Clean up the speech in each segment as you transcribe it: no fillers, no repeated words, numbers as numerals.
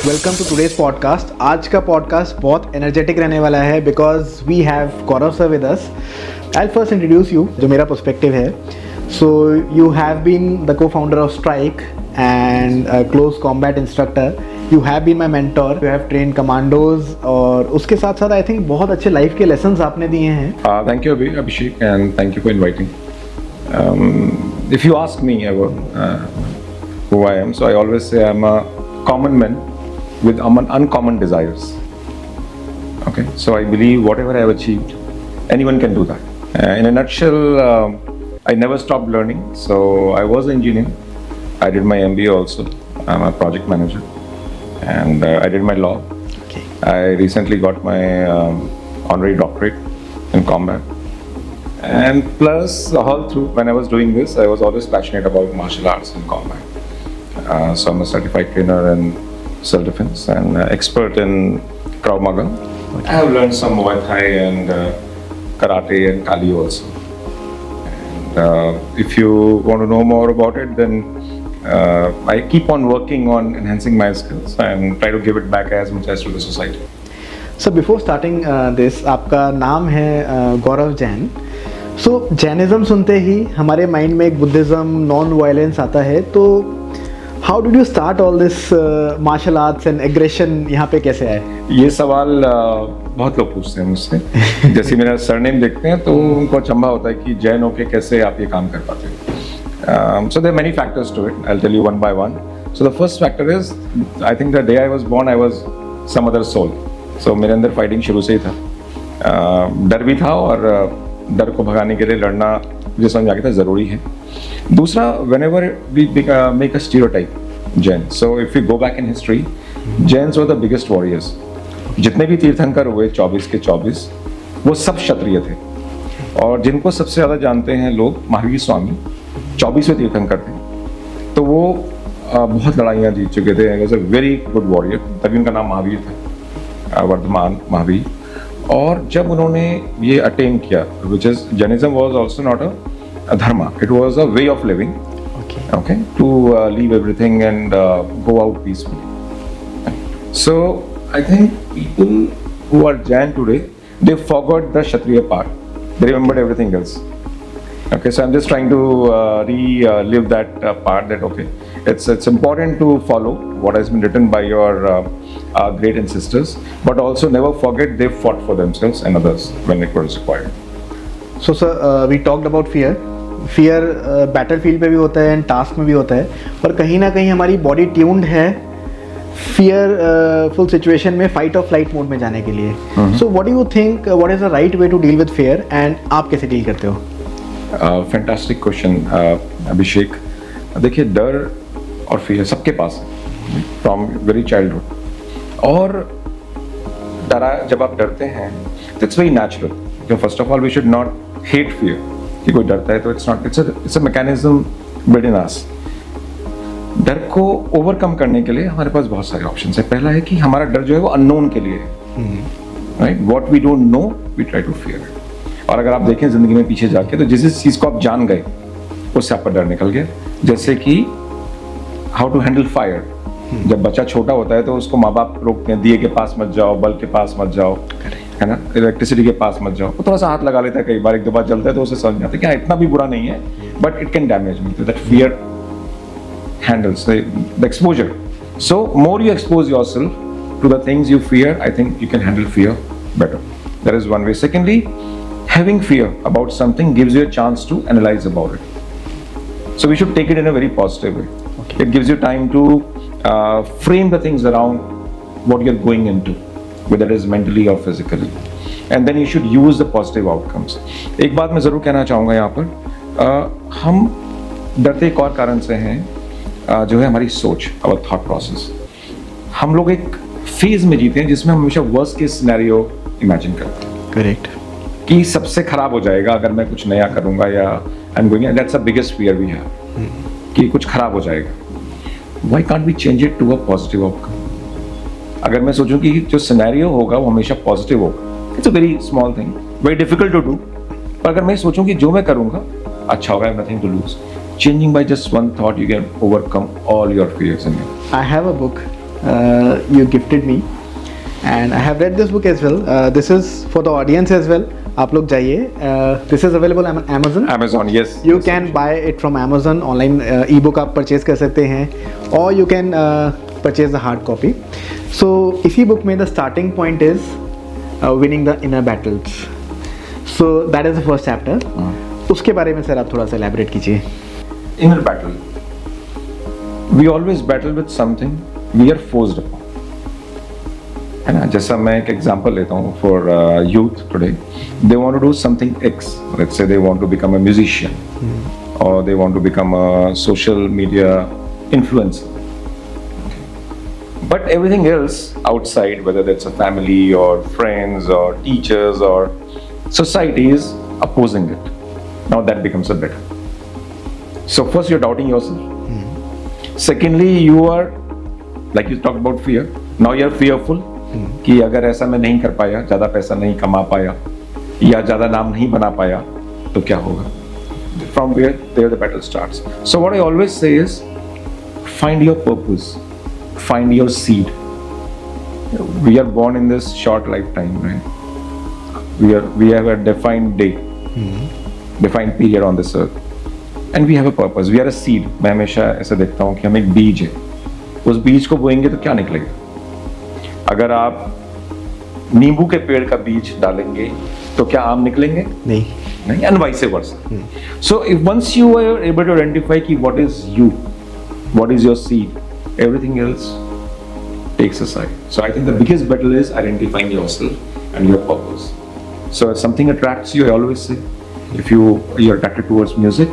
Welcome to today's podcast. आज का podcast बहुत एनर्जेटिक रहने वाला है because we have Gaurav sir with us. I first introduce you, जो मेरा पर्सपेक्टिव है। So you have been the cofounder of strike and close combat instructor. You have been my mentor, you have train commandos, और उसके साथ साथ I think बहुत अच्छे life के लेसन्स आपने दिए हैं। Thank you Abhishek, and thank you for inviting. If you ask me ever who I am, so I always say I'm a common man with uncommon desires. Okay, so I believe whatever I have achieved, anyone can do that. In a nutshell, I never stopped learning. So I was an engineer. I did my MBA also. I'm a project manager, and I did my law. Okay. I recently got my honorary doctorate in combat. And plus, all through when I was doing this, I was always passionate about martial arts and combat. So I'm a certified trainer in self-defense and expert in Krav Maga. Okay. I have learned some Muay Thai and Karate and Kali also. And if you want to know more about it, then I keep on working on enhancing my skills and try to give it back as much as to the society. So before starting this, आपका नाम है गौरव जैन। सो Jainism सुनते ही हमारे mind में एक Buddhism, non violence आता है। तो how did you start all this martial arts and aggression, यहाँ पे कैसे आए? ये सवाल बहुत लोग पूछते हैं मुझसे। जैसे मेरा सरनेम देखते हैं तो उनको अचंभा होता है कि जैन होके कैसे आप ये काम कर पाते हो। So there are many factors to it. I'll tell you one by one. So the first factor is, I think the day I was born, I was some other soul. So मेरे अंदर fighting शुरू से ही था। डर भी था, और डर को भगाने के लिए लड़ना मुझे समझ आ गया था ज़रूरी है। दूसरा, whenever we make a stereotype, Jain. So if you go back in history, Jains were the biggest warriors. जितने भी तीर्थंकर हुए 24 के 24, वो सब क्षत्रिय थे। और जिनको सबसे ज़्यादा जानते हैं लोग, महावीर स्वामी 24वें तीर्थंकर थे। तो वो बहुत लड़ाइयाँ जीत चुके थे। Was a very good warrior, तभी उनका नाम महावीर था, वर्धमान महावीर। और जब उन्होंने ये अटेन किया, which is Jainism was also not a dharma, it was a way of living, okay, to leave everything and go out peacefully. So I think people who are Jain today, they forgot the Kshatriya part, they remembered everything else. Okay, so I'm just trying to relive that part, that okay, it's important to follow what has been written by your great ancestors, but also never forget they fought for themselves and others when it was required. So sir, we talked about fear. Fear battle field पे भी होता है and task में भी होता है, पर कहीं ना कहीं हमारी बॉडी ट्यून्ड है फियर फुल सिचुएशन में फाइट और फ्लाइट मोड में जाने के लिए। So what do you think, what is the right way to deal with fear, and आप कैसे डील करते हो? Fantastic question Abhishek. देखिए, डर और फियर सबके पास है फ्रॉम वेरी चाइल्डहुड। और डरा जब आप डरते हैं तो it's very natural. First of all, we should not hate fear. कि कोई डरता है तो it's a mechanism built in us. डर को ओवरकम करने के लिए हमारे पास बहुत सारे ऑप्शंस है। पहला है कि हमारा डर जो है वो अननोन के लिए है, right? What we don't know we try to fear. और अगर आप देखें जिंदगी में पीछे जाके, तो जिस चीज को आप जान गए उससे आपका डर निकल गया। जैसे कि हाउ टू हैंडल फायर। जब बच्चा छोटा होता है तो उसको माँ बाप रोकते हैं, दिए के पास मत जाओ, बल्ब के पास मत जाओ, है ना, इलेक्ट्रिसिटी के पास मत जाओ। वो थोड़ा सा हाथ लगा लेता है, कई बार एक दो बार जलता है तो उसे समझ में आता है कि इतना भी बुरा नहीं है, but it can damage me. That fear handles the exposure. So more you expose yourself to the things you fear, I think you can handle fear better. That is one way. Secondly, having fear about something gives you a chance to analyze about it. So we should take it in a very positive way. Okay. It gives you time to frame the things around what you're going into, whether it is mentally or physically, and then you should use the positive outcomes. एक बात मैं ज़रूर कहना चाहूँगा यहाँ पर, हम डरते एक और कारण से हैं, जो है हमारी सोच, our thought process। हम लोग एक फेज में जीते हैं जिसमें हम हमेशा वर्स्ट केस सिनेरियो इमेजिन करते हैं। करेक्ट। कि सबसे खराब हो जाएगा अगर मैं कुछ नया करूंगा, या I am going, that's the biggest fear we have, कि कुछ खराब हो जाएगा। Why can't we change it to a positive outcome? अगर मैं सोचूं कि जो सिनेरियो होगा वो हमेशा पॉजिटिव होगा, it's a very small thing, very difficult to do. पर अगर मैं सोचूं कि जो मैं करूंगा अच्छा होगा, nothing to lose, changing by just one thought you can overcome all your fears in you. I have a book you gifted me, and I have read this book as well. This is for the audience as well. आप लोग जाइए. This is available on Amazon. Amazon, yes. You can buy it from Amazon. Online e-book आप purchase कर सकते हैं, or you can purchase the hard copy. So इसी book में the starting point is winning the inner battles. So that is the first chapter. उसके बारे में sir आप थोड़ा सा elaborate कीजिए. Inner battle. We always battle with something we are forced upon. है ना, जैसा मैं एक एग्जांपल लेता हूँ for youth today, they want to do something X, let's say they want to become a musician और they want to become a social media influencer, but everything else outside, whether that's a family or friends or teachers or society, is opposing it. Now that becomes a battle. So first you're doubting yourself. Secondly, you are, like you talked about fear, now you're fearful कि अगर ऐसा मैं नहीं कर पाया, ज्यादा पैसा नहीं कमा पाया या ज्यादा नाम नहीं बना पाया तो क्या होगा. From there the battle starts. So what I always say is, find your purpose, find your seed. We are born in this short lifetime, right? We have a defined day, defined period on this earth, and we have a purpose. We are a seed. मैं हमेशा ऐसा देखता हूँ कि हम एक बीज है. उस बीज को बोएंगे तो क्या निकलेगा. अगर आप नींबू के पेड़ का बीज डालेंगे तो क्या आम निकलेंगे. नहीं. And vice versa. So if once you are able to identify कि what is you, what is your seed, everything else takes aside. So I think the biggest battle is identifying yourself and your purpose. So if something attracts you, I always say, if you're attracted towards music,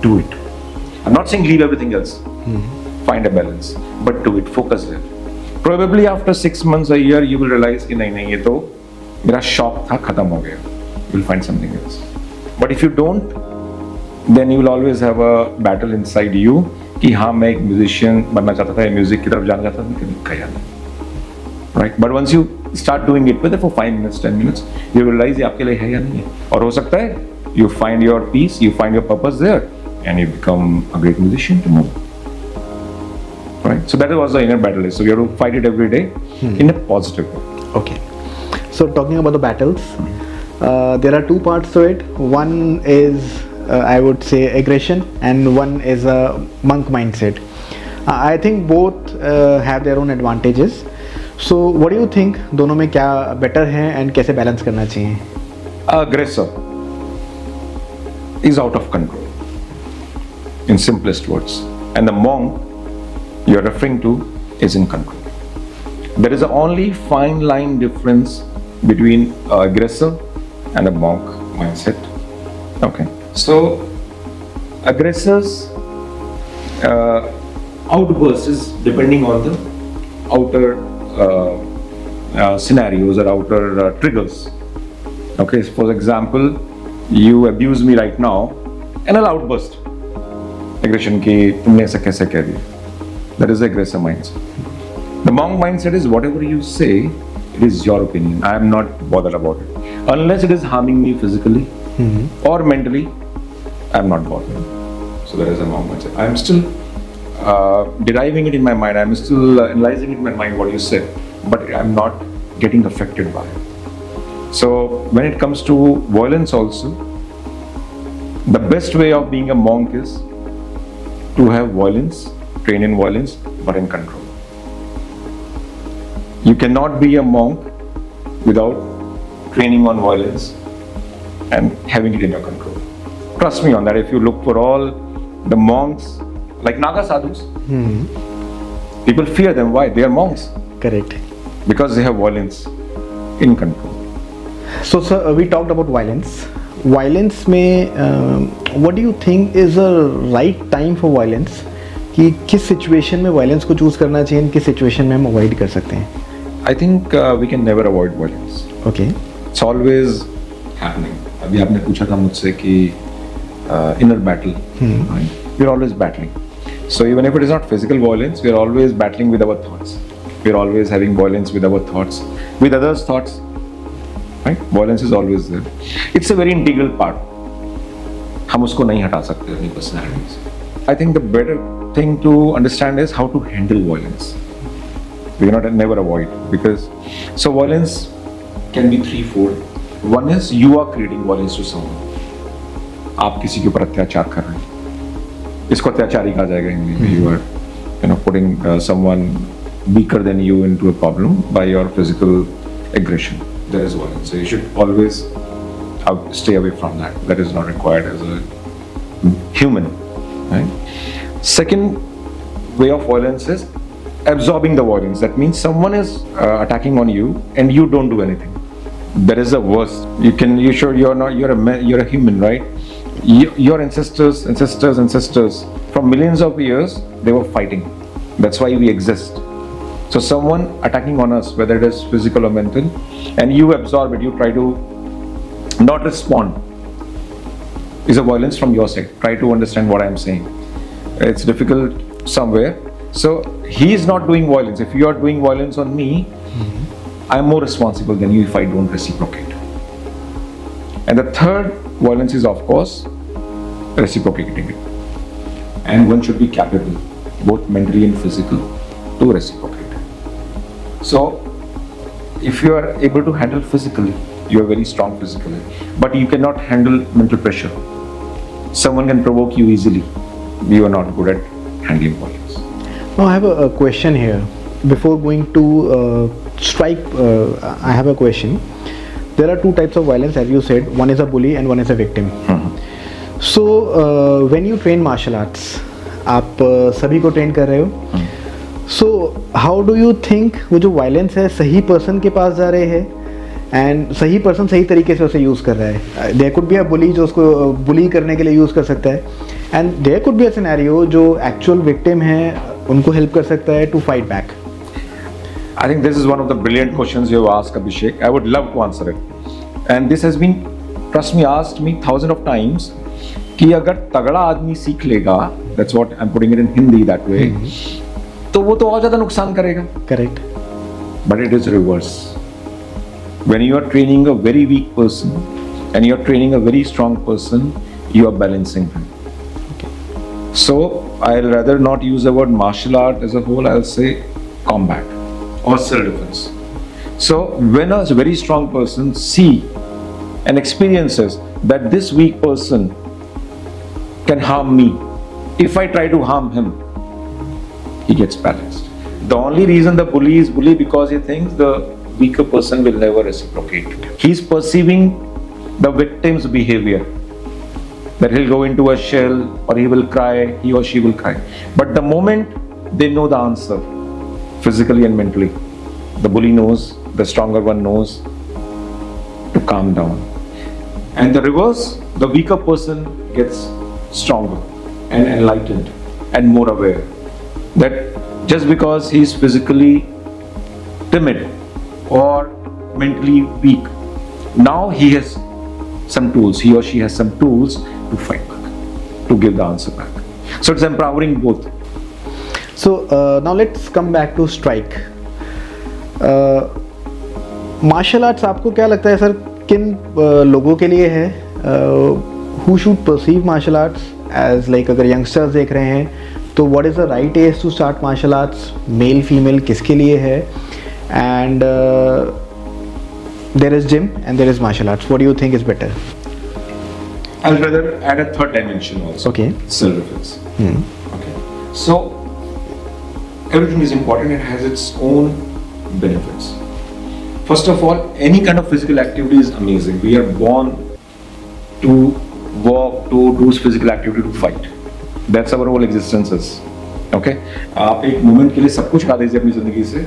do it. I'm not saying leave everything else. Find a balance, but do it. Focus there. Probably after 6 months, a year, you will realize कि नहीं ये तो मेरा शौक था, खत्म हो गया. You will find something else. But if you don't, then you will always have a battle inside you कि हाँ मैं एक musician बनना चाहता था, म्यूजिक की तरफ जाना चाहता था, लेकिन गया नहीं. Right? But once you start doing it, whether for 5 minutes, 10 minutes, you will realize ये आपके लिए है या नहीं है. और हो सकता है you find your peace, you find your purpose there, and you become a great musician tomorrow. Right? So that was the inner battle. So you have to fight it every day in a positive way. Okay. So talking about the battles, there are two parts to it. One is I would say aggression, and one is a monk mindset. I think both have their own advantages. So what do you think? दोनों में क्या better है and कैसे balance करना चाहिए? Aggressor is out of control, in simplest words, and the monk you're referring to is in control. There is a only fine line difference between aggressor and a monk mindset. Okay, so aggressors outburst is depending on the outer scenarios or outer triggers. Okay, for example, you abuse me right now and I'll outburst aggression कि तुमने ऐसा कैसे कह दिया. That is the aggressor mindset. The monk mindset is whatever you say, it is your opinion. I am not bothered about it. Unless it is harming me physically or mentally, I am not bothered. So that is a monk mindset. I am still deriving it in my mind. I am still analyzing it in my mind what you said, but I am not getting affected by it. So when it comes to violence also, the best way of being a monk is to have violence, train in violence, but in control. You cannot be a monk without training on violence and having it in your control. Trust me on that. If you look for all the monks, like Naga sadhus, people fear them. Why? They are monks. Correct. Because they have violence in control. So sir, we talked about violence. Violence में what do you think is a right time for violence? कि किस situation में violence को choose करना चाहिए, किस situation में हम अवॉइड कर सकते हैं? I think we can never avoid violence. Okay. It's always happening. अभी आपने पूछा था मुझसे कि inner battle. Right? We're always battling. So even if it is not physical violence, we're always battling with our thoughts. We're always having violence with our thoughts, with others' thoughts. Right? Violence is always there. It's a very integral part. हम उसको नहीं हटा सकते अपनी personality से. I think the better thing to understand is how to handle violence. We cannot never avoid, because so violence can be threefold. One is you are creating violence to someone. आप किसी के ऊपर अत्याचार कर रहे हैं, इसको अत्याचारी कहा जाएगा हिंदी में. You are putting someone weaker than you into a problem by your physical aggression. There is violence. So you should always stay away from that. That is not required as a human. Right? Second way of violence is absorbing the violence. That means someone is attacking on you and you don't do anything. That is the worst. You're a human, right? Your ancestors from millions of years, they were fighting. That's why we exist. So someone attacking on us, whether it is physical or mental, and you absorb it, you try to not respond, is a violence from your side. Try to understand what I am saying. It's difficult somewhere. So he is not doing violence. If you are doing violence on me, I am more responsible than you if I don't reciprocate. And the third violence is, of course, reciprocating it. And one should be capable, both mentally and physical, to reciprocate. So if you are able to handle physically, you are very strong physically, but you cannot handle mental pressure. Someone can provoke you easily. You are not good at handling violence. Now I have a question here. Before going to strike, I have a question. There are two types of violence, as you said. One is a bully and one is a victim. So when you train martial arts, आप सभी को train कर रहे हो. So how do you think वो जो violence है सही person के पास जा रहे हैं and सही person सही तरीके से उसे यूज़ कर रहा है. There could be a bully जो उसको bully करने के लिए यूज़ कर सकता है, and there could be a scenario जो actual victim है उनको help कर सकता है to fight back. I think this is one of the brilliant questions you have asked, Abhishek. I would love to answer it. And this has been, trust me, asked me thousands of times कि अगर तगड़ा आदमी सीख लेगा, that's what I'm putting it in Hindi that way, तो वो तो और ज़्यादा नुकसान करेगा. Correct. But it is reverse. When you are training a very weak person and you are training a very strong person, you are balancing them. Okay. So I'll rather not use the word martial art as a whole. I'll say combat or self-defense. So when a very strong person see and experiences that this weak person can harm me, if I try to harm him, he gets balanced. The only reason the bully is bully because he thinks the weaker person will never reciprocate. He's perceiving the victim's behavior, that he'll go into a shell or he will cry, he or she will cry. But the moment they know the answer, physically and mentally, the bully knows, the stronger one knows to calm down. And the reverse, the weaker person gets stronger and enlightened and more aware that just because he is physically timid or mentally weak, now he has some tools, he or she has some tools to fight back, to give the answer back. So it's empowering both. So now let's come back to strike. Martial arts आपको क्या लगता है sir, किन लोगों के लिए है? Who should perceive martial arts as like, अगर यंगस्टर्स देख रहे हैं तो what is the right age to start martial arts? Male female किसके लिए है? And there is gym and there is martial arts. What do you think is better? I'll rather add a third dimension also. Okay. Self-defense. Okay. So everything is important. It has its own benefits. First of all, any kind of physical activity is amazing. We are born to walk, to do physical activity, to fight. That's our whole existence is. Okay. आप एक moment के लिए सब कुछ खा दीजिए अपनी जिंदगी से.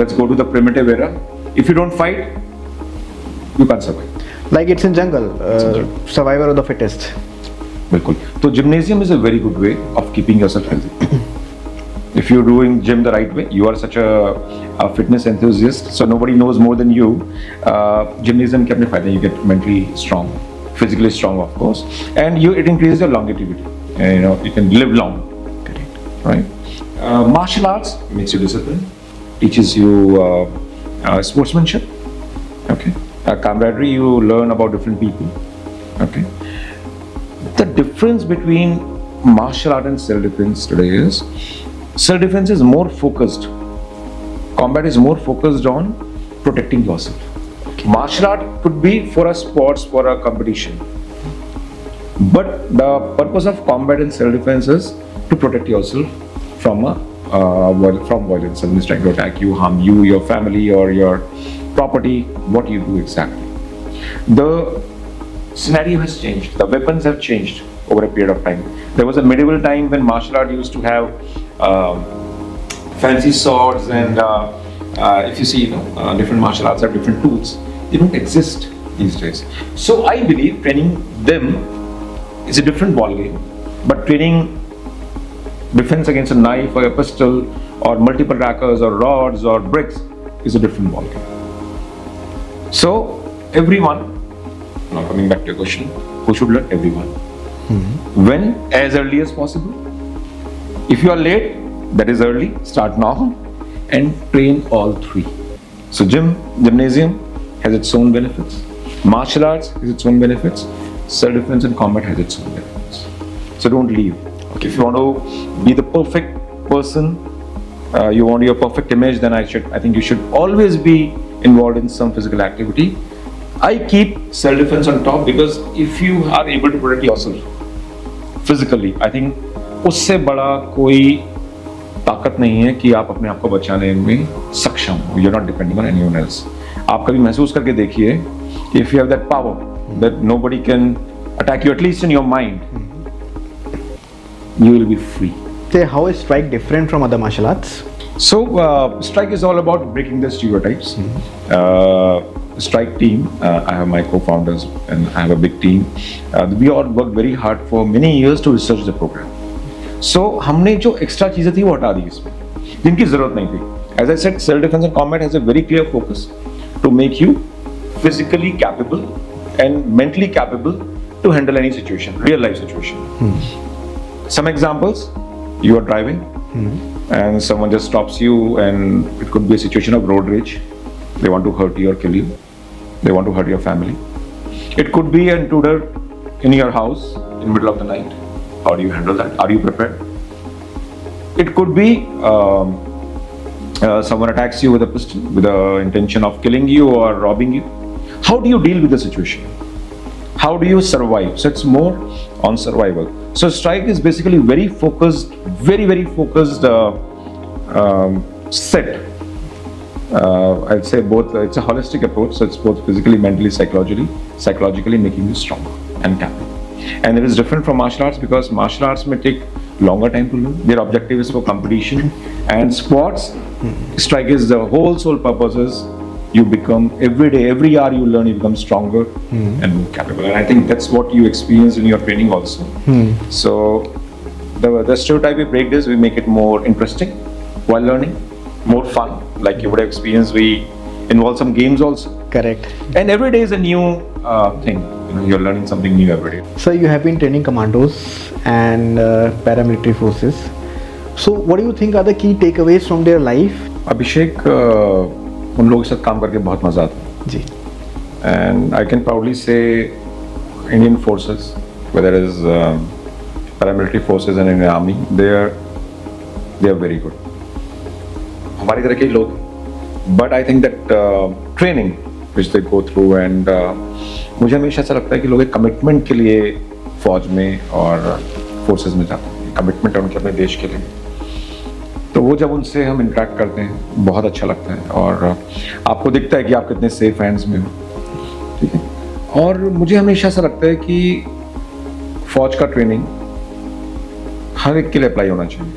Let's go to the primitive era. If you don't fight, you can't survive. Like it's in jungle, survivor of the fittest. बिल्कुल. तो gymnasium is a very good way of keeping yourself healthy. If you're doing gym the right way, you are such a fitness enthusiast, so nobody knows more than you. Gymnasium के अपने फायदे, you get mentally strong, physically strong of course, and it increases your longevity. You can live long. Correct. Right? Martial arts makes you disciplined, teaches you sportsmanship. Okay. Camaraderie, you learn about different people. Okay. The difference between martial art and self-defense today is self-defense is more focused Combat is more focused on protecting yourself. Martial art could be for a sports, for a competition. But the purpose of combat and self-defense is to protect yourself from from violence. Someone is trying to attack you, harm you, your family, or your property. What you do exactly? The scenario has changed. The weapons have changed over a period of time. There was a medieval time when martial art used to have fancy swords, and if you see, different martial arts have different tools. They don't exist these days. So I believe training them is a different ball game. But training defense against a knife or a pistol or multiple rackers or rods or bricks is a different ball game. So everyone, now coming back to your question, who should learn? Everyone. When? As early as possible. If you are late, that is early, start now and train all three. So gymnasium has its own benefits. Martial arts has its own benefits. Self-defense and combat has its own benefits. So don't leave. Okay. If you want to be the perfect person, you want your perfect image, then I think you should always be involved in some physical activity. I keep self-defense on top because if you are able to protect yourself physically, I think उससे बड़ा कोई ताकत नहीं है कि आप अपने आप को बचाने में सक्षम हो. You're not depending on anyone else. आप कभी महसूस करके देखिए, if you have that power that nobody can attack you, at least in your mind, you will be free. Say, how is strike different from other martial arts? So strike is all about breaking the stereotypes. Strike team, I have my co-founders and I have a big team. We all worked very hard for many years to research the program. So हमने जो extra चीजें थी वो हटा दी इसमें, जिनकी जरूरत नहीं थी. As I said, self-defense and combat has a very clear focus to make you physically capable and mentally capable to handle any situation, real life situation. Some examples: you are driving and someone just stops you, and it could be a situation of road rage. They want to hurt you or kill you. They want to hurt your family. It could be an intruder in your house in the middle of the night. How do you handle that? Are you prepared? It could be someone attacks you with a pistol with the intention of killing you or robbing you. How do you deal with the situation? How do you survive? So it's more on survival. So strike is basically very focused, very focused set. I'd say both. It's a holistic approach. So it's both physically, mentally, psychologically making you stronger and capable. And it is different from martial arts because martial arts may take longer time to learn. Their objective is for competition, and sports, strike is the whole sole purpose is you become every day, every hour you learn, you become stronger and more capable. And I think that's what you experience in your training also. So the stereotype we break this, we make it more interesting while learning, more fun. Like you would have experienced, we involve some games also. Correct. And every day is a new thing. You're learning something new every day. So you have been training commandos and paramilitary forces. So what do you think are the key takeaways from their life? अभिषेक उन लोगों के साथ काम करके बहुत मजा आता है जी. And I can proudly say Indian forces, whether it is paramilitary forces and Indian army, they are very good. हमारी तरह के लोग, but I think that training which they go through and मुझे हमेशा ऐसा लगता है कि लोग एक कमिटमेंट के लिए फौज में और फोर्सेस में जाते हैं. कमिटमेंट है उनके अपने देश के लिए. तो वो जब उनसे हम इंटरेक्ट करते हैं बहुत अच्छा लगता है और आपको दिखता है कि आप कितने सेफ हैंड्स में हो. ठीक है. और मुझे हमेशा ऐसा लगता है कि फौज का ट्रेनिंग हर एक के लिए अप्लाई होना चाहिए.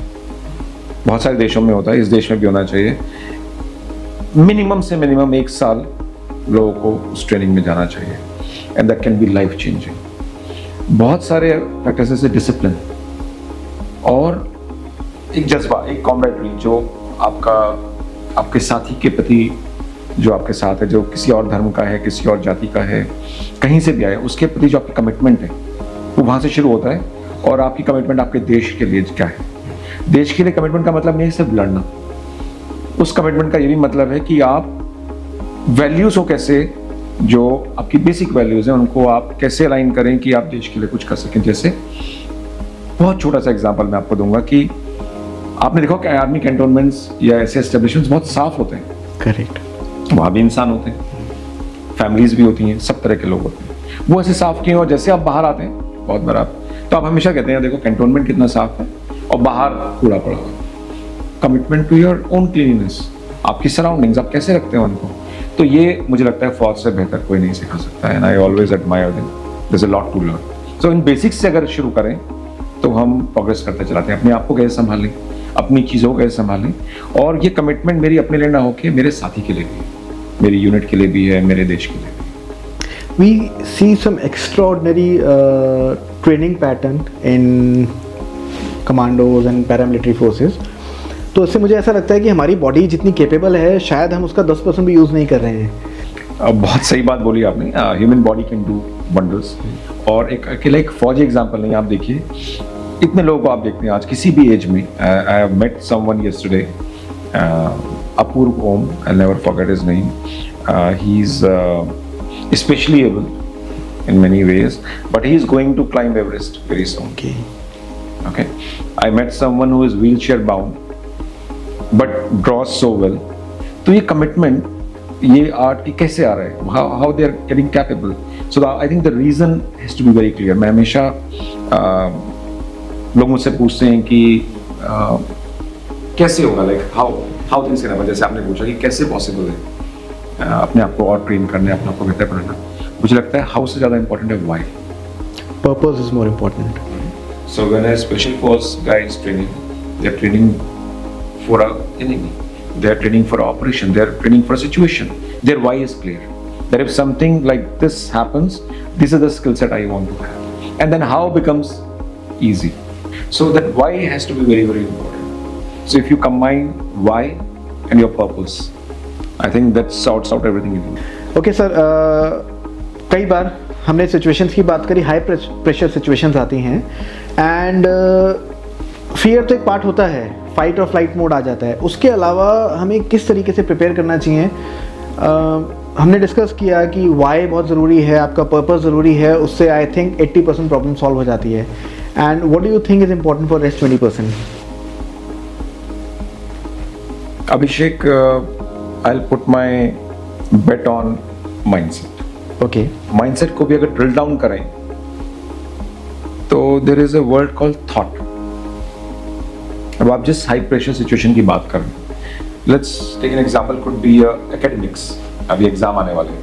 बहुत सारे देशों में होता है, इस देश में भी होना चाहिए. मिनिमम से मिनिमम 1 साल लोगों को उस ट्रेनिंग में जाना चाहिए. And that can be life changing. बहुत सारे फैक्टर्स जैसे डिसिप्लिन और एक जज्बा, एक कॉम्रेडरी जो आपके साथी के प्रति जो आपके साथ है, जो किसी और धर्म का है, किसी और जाति का है, कहीं से भी आए, उसके प्रति जो आपकी कमिटमेंट है वो वहाँ से शुरू होता है. और आपकी कमिटमेंट आपके देश के लिए क्या है? देश के लिए कमिटमेंट का मतलब नहीं है सिर्फ लड़ना. उस कमिटमेंट का ये भी मतलब है कि आप वैल्यूज को कैसे, जो आपकी बेसिक वैल्यूज हैं उनको आप कैसे अलाइन करें कि आप देश के लिए कुछ कर सकें. जैसे बहुत छोटा सा एग्जांपल मैं आपको दूंगा कि आपने देखा कि आर्मी कैंटोनमेंट्स या ऐसे एस्टेब्लिशमेंट्स बहुत साफ होते हैं, करेक्ट। वहाँ भी इंसान होते हैं, फैमिलीज भी होती हैं, सब तरह के लोग होते हैं, वो ऐसे साफ किए। और जैसे आप बाहर आते हैं बहुत बार आप, तो आप हमेशा कहते हैं देखो कैंटोनमेंट कितना साफ है और बाहर कूड़ा पड़ा हुआ। Commitment to your own cleanliness, आपकी सराउंडिंग्स आप कैसे रखते हैं उनको, तो ये मुझे लगता है फौज से बेहतर कोई नहीं सिखा सकता है। And I always admire them, there is a lot to learn. So in basics से अगर शुरू करें तो हम प्रोग्रेस करते चलाते हैं। अपने आप को कैसे संभालें, अपनी चीज़ों को कैसे संभालें, और ये कमिटमेंट मेरी अपने लिए ना हो के मेरे साथी के लिए भी है, मेरी यूनिट के लिए भी है, मेरे देश के लिए भी। We see some extraordinary training pattern in commandos and paramilitary forces. तो इससे मुझे ऐसा लगता है कि हमारी बॉडी जितनी कैपेबल है शायद हम उसका 10% भी यूज़ नहीं कर रहे हैं। बहुत सही बात बोली आपने, human body can do wonders. और एक अकेला एक फौजी एग्जांपल नहीं, आप देखिए इतने लोगों को आप देखते हैं आज किसी भी एज में। I have met someone yesterday, Apoorv Om, I never forget his name. He is especially able in many ways, but he is going to climb Everest very soon. Okay. I met someone who is wheelchair bound, but draws so well. तो ये commitment, ये art कैसे आ रहा है? How they are getting capable? So I think the reason has to be very clear. मैं हमेशा लोग मुझसे पूछते हैं कि कैसे होगा, like how things can happen. जैसे आपने पूछा कि कैसे possible है अपने आप को और ट्रेन करने, अपने आप को बेहतर बनाना। मुझे लगता है हाउ से ज़्यादा इंपॉर्टेंट है why. Purpose is more important. So when a special force guy is training, they are training for a enemy, they are training for a operation, they are training for a situation. There why is clear, that if something like this happens, this is the skill set I want to have, and then how becomes easy. So that why has to be very, very important. So if you combine why and your purpose, I think that sorts out everything you do. Okay sir, कई बार हमने situations की बात करी, high pressure situations आती हैं and fear तो एक part होता है, फाइट और फ्लाइट मोड आ जाता है। उसके अलावा हमें किस तरीके से प्रिपेयर करना चाहिए? हमने डिस्कस किया कि वाई बहुत ज़रूरी है, आपका पर्पस ज़रूरी है, उससे आई थिंक 80% प्रॉब्लम सॉल्व हो जाती है। And what do you think is important for rest 20%? Abhishek, I'll put my bet on mindset. Okay. Mindset को भी अगर drill down करें तो there is a word called thought. अब आप जिस high pressure situation की बात करें, let's take an example, could be academics. अभी एग्जाम आने वाले हैं,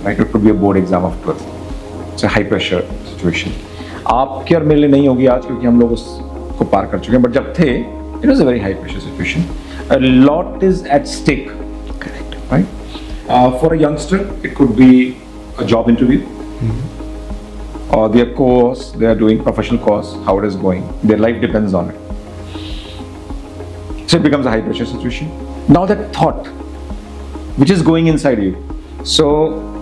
right? It could be a board exam of 12th. It's a high pressure situation. आपके और मेरे लिए नहीं होगी आज क्योंकि हम लोग उसको पार कर चुके हैं, but जब थे it was a very high pressure situation. A lot is at stake. Correct. Right? For a youngster, it could be a job interview, or their course they are doing, professional course, how it is going. Their life depends on it. So it becomes a high pressure situation. Now that thought, which is going inside you. So,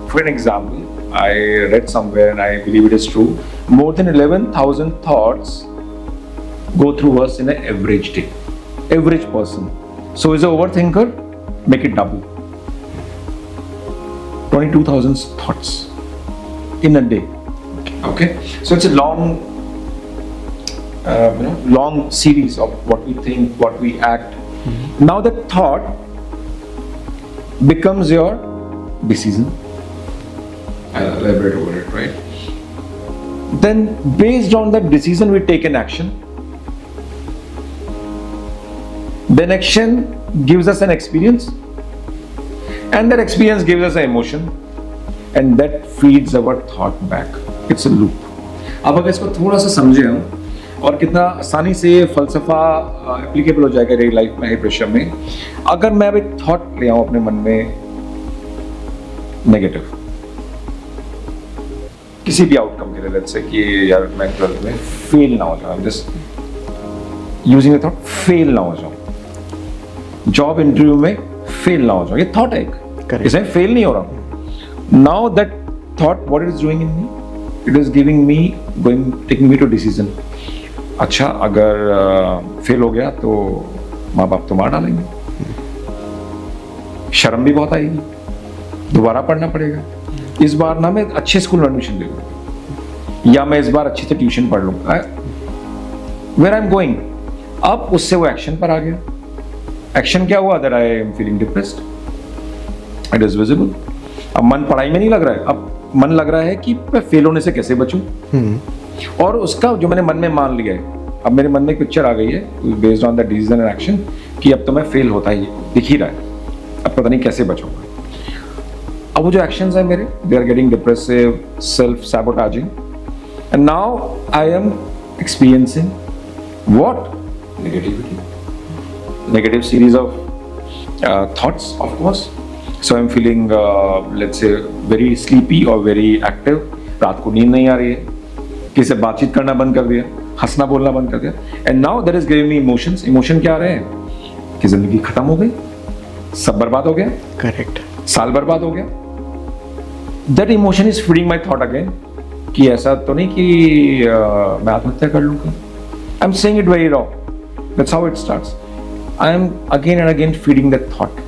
for an example, I read somewhere and I believe it is true. More than 11,000 thoughts go through us in an average day. Average person. So is an overthinker, make it double. 22,000 thoughts in a day. Okay. So it's a long, long series of what we think, what we act. Now that thought becomes your decision. I'll elaborate over it, right? Then based on that decision, we take an action. Then action gives us an experience, and that experience gives us an emotion, and that feeds our thought back. It's a loop. अब अगर इसको थोड़ा सा समझे हम, और कितना आसानी से ये फलसफा एप्लीकेबल हो जाएगा डेली लाइफ में, हाई प्रेशर में। अगर मैं अब एक थॉट ले आऊं अपने मन में नेगेटिव, किसी भी आउटकम के लिए, लेट्स से कि यार मैं 12th में फेल ना हो जाऊं, just using the thought, fail ना हो जाऊं, जॉब इंटरव्यू में फेल ना हो जाओ, ये थॉट है एक, इसमें फेल नहीं हो रहा। Now that thought what it is doing in me, it is giving me, going, taking me to decision. अच्छा, अगर फेल हो गया तो माँ बाप तो मार डालेंगे, शर्म भी बहुत आएगी, दोबारा पढ़ना पड़ेगा, इस बार ना मैं अच्छे स्कूल में एडमिशन ले लूँ, या मैं इस बार अच्छे से ट्यूशन पढ़ लूँ। वेयर आई एम गोइंग, अब उससे वो एक्शन पर आ गया. एक्शन क्या हुआ? That I am feeling depressed. It is visible. अब मन पढ़ाई में नहीं लग रहा है, अब मन लग रहा है कि मैं फेल होने से कैसे बचूं. और उसका जो मैंने मन में मान लिया है, अब मेरे मन में एक पिक्चर आ गई है based on the decision and action कि अब तो मैं फेल होता ही दिख ही रहा है, अब पता नहीं कैसे बचूंगा. अब वो जो एक्शंस है मेरे, they are getting depressive, self sabotaging, and now I am experiencing what? Negativity, negative series of thoughts, of course. So I'm feeling let's say very sleepy or very active. रात को नींद नहीं आ रही है, किसी से बातचीत करना बंद कर दिया, हंसना बोलना बंद कर दिया. And now that is giving me emotions. Emotion क्या आ रहे हैं कि जिंदगी खत्म हो गई, सब बर्बाद हो गया. करेक्ट. साल बर्बाद हो गया. That emotion is feeding my thought again कि ऐसा तो नहीं कि मैं आत्महत्या कर लूँगा. I'm saying it very raw. That's how it starts. I am again and again feeding that thought.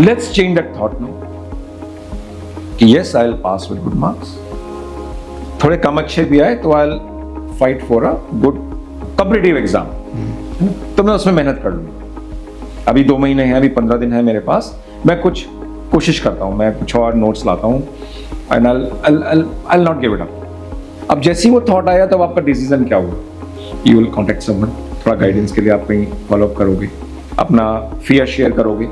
Let's change that thought now. Yes, I'll pass with good marks. थोड़े कम अच्छे भी आए तो I'll fight for a good competitive exam. तो मैं उसमें मेहनत कर लूँगा. अभी 2 महीने हैं, अभी 15 दिन है मेरे पास. मैं कुछ कोशिश करता हूँ, मैं कुछ और नोट्स लाता हूँ. And I'll not give it up. अब जैसे ही वो थॉट आया तब आपका डिसीजन क्या हुआ? You will contact someone. थोड़ा गाइडेंस के लिए आप कहीं फॉलोअप करोगे, अपना फियर शेयर करोगे,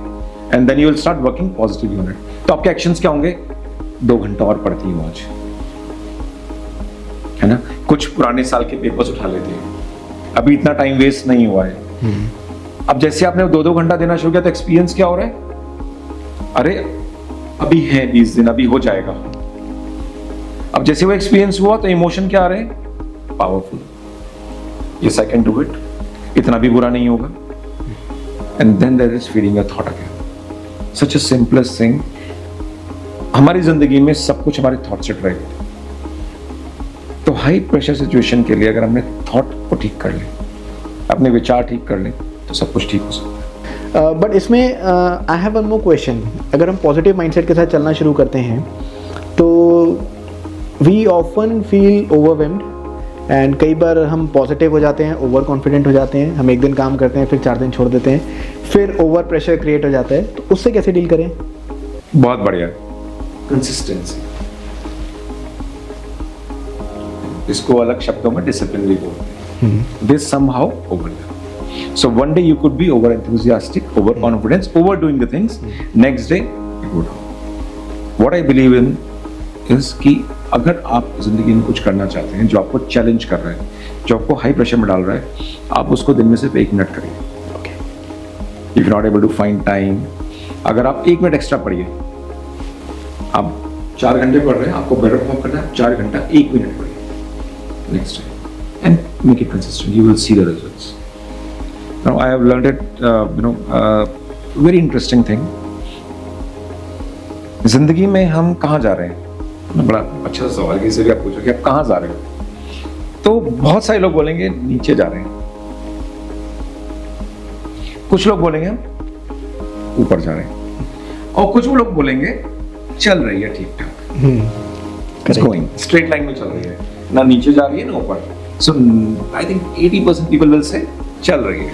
and then you will start working positively on it. तो आपके एक्शंस क्या होंगे? 2 घंटा और पढ़ती हूँ आज, है ना. कुछ पुराने साल के पेपर्स उठा लेते हैं, अभी इतना टाइम वेस्ट नहीं हुआ है. अब जैसे आपने 2-2 घंटा देना शुरू किया तो एक्सपीरियंस क्या हो रहा है? अरे अभी है 20 दिन, अभी हो जाएगा. अब जैसे वो एक्सपीरियंस हुआ तो इमोशन क्या आ रहे हैं? Powerful. Yes, I can do it. इतना भी बुरा नहीं होगा. And then there is feeding a thought again. Such a simplest thing. हमारी जिंदगी में सब कुछ हमारे थॉट से ड्राइव होता है. तो हाई प्रेशर सिचुएशन के लिए अगर हमने थॉट को ठीक कर ले, अपने विचार ठीक कर ले, तो सब कुछ ठीक हो सकता है. बट इसमें I have one more question. अगर हम पॉजिटिव माइंडसेट के साथ चलना शुरू करते हैं तो we often feel overwhelmed, and कई बार हम पॉजिटिव हो जाते हैं, ओवर कॉन्फिडेंट हो जाते हैं. हम एक दिन काम करते हैं, फिर 4 दिन छोड़ देते हैं, फिर ओवर प्रेशर क्रिएट हो जाता है. तो उससे कैसे डील करें? बहुत बढ़िया. कंसिस्टेंसी, इसको अलग शब्दों में डिसिप्लिन भी बोलते हैं. This somehow over. So one day you could be over enthusiastic, over confidence, over doing the things. Next day you go down. What I believe in is कि अगर आप जिंदगी में कुछ करना चाहते हैं जो आपको चैलेंज कर रहा है, जो आपको हाई प्रेशर में डाल रहा है, आप उसको दिन में सिर्फ 1 मिनट करिए. If you not able to find time, अगर आप 1 मिनट एक्स्ट्रा पढ़िए. आप 4 घंटे पढ़ रहे हैं, आपको बेटर परफॉर्म करना है, 4 घंटा 1 मिनट पढ़िए next time, and make it consistent. You will see the results. Now I have learned it very interesting thing. जिंदगी में हम कहाँ जा रहे हैं? बड़ा अच्छा सवाल किसी भी आप पूछो कि आप कहाँ जा रहे हो, तो बहुत सारे लोग बोलेंगे नीचे जा रहे हैं, कुछ लोग बोलेंगे हम ऊपर जा रहे हैं, और कुछ लोग बोलेंगे चल रही है ठीक ठाक, गोइंग स्ट्रेट लाइन में चल रही है, ना नीचे जा रही है ना ऊपर. So I think 80% people will say चल रही है.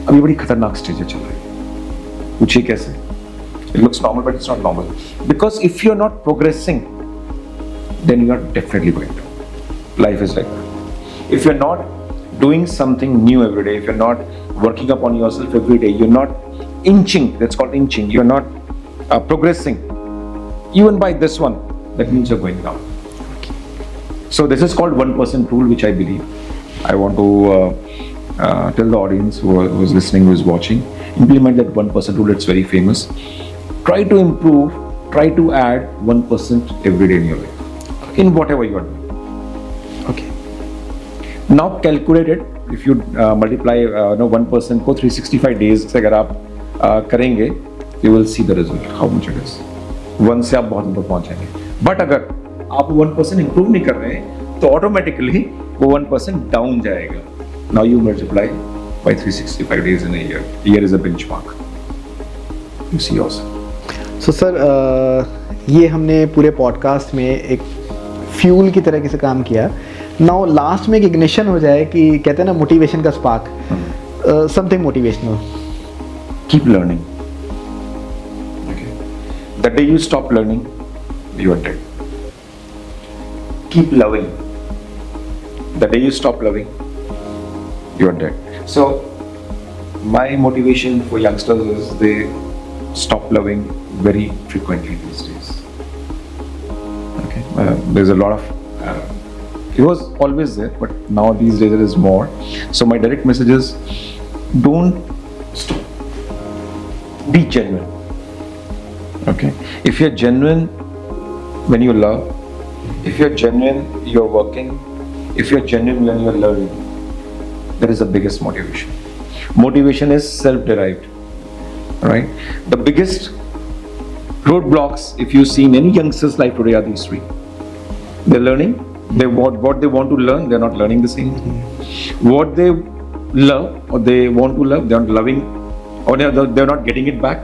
अभी बड़ी खतरनाक स्टेज है चल रही है. पूछिए कैसे? It looks normal, but it's not normal. Because if you're not progressing, then you are definitely going down. Life is like that. If you're not doing something new every day, if you're not working upon yourself every day, you're not inching, that's called inching, you're not progressing, even by this one, that means you're going down. So this is called 1% rule, which I believe. I want to tell the audience who is listening, who is watching, implement that 1% rule. It's very famous. Try to improve, try to add 1% every day in your life, in whatever you are doing. Okay. Now calculate it. If you multiply 1% को 365 days से अगर आप करेंगे, you will see the result, how much it is. 1 से आप बहुत ऊपर पहुंच जाएंगे. But अगर आप 1% improve नहीं कर रहे हैं, तो automatically वो 1% down जाएगा. Now you multiply by 365 days in a year. Year is a benchmark. You see yourself. So sir, ये हमने पूरे पॉडकास्ट में एक फ्यूल की तरह से काम किया नाउ लास्ट में एक इग्निशन हो जाए कि कहते हैं ना मोटिवेशन का spark, something motivational. Keep learning. Okay. The day you stop learning, you are dead. Keep loving. The day you stop loving, you are dead. So, my motivation for youngsters is they stop loving very frequently these days. Okay. There's a lot of. It was always there, but now these days it is more. So my direct message is, don't stop. Be genuine. Okay. If you're genuine when you love, if you're genuine, you're working. If you're genuine when you're learning, that is the biggest motivation. Motivation is self-derived. Right? The biggest roadblocks, if you see in any youngster's life today, are these three. They're learning. They want what they want to learn. They're not learning the same thing. What they love or they want to love, they're not loving, or they're not getting it back.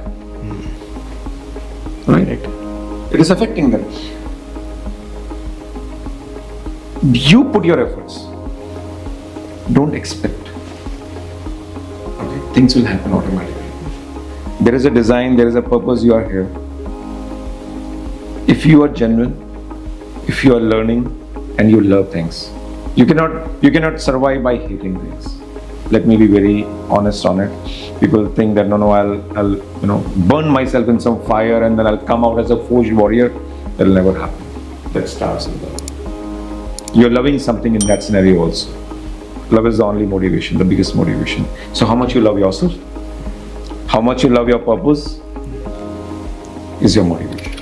Right? It is affecting them. You put your efforts. Don't expect. Okay? Things will happen automatically. There is a design, there is a purpose, you are here. If you are genuine, if you are learning and you love things, you cannot survive by hating things. Let me be very honest on it. People think that no, I'll burn myself in some fire and then I'll come out as a forged warrior. That'll never happen. That starts with love. You're loving something in that scenario also. Love is the only motivation, the biggest motivation. So how much you love yourself, how much you love your purpose is your motivation.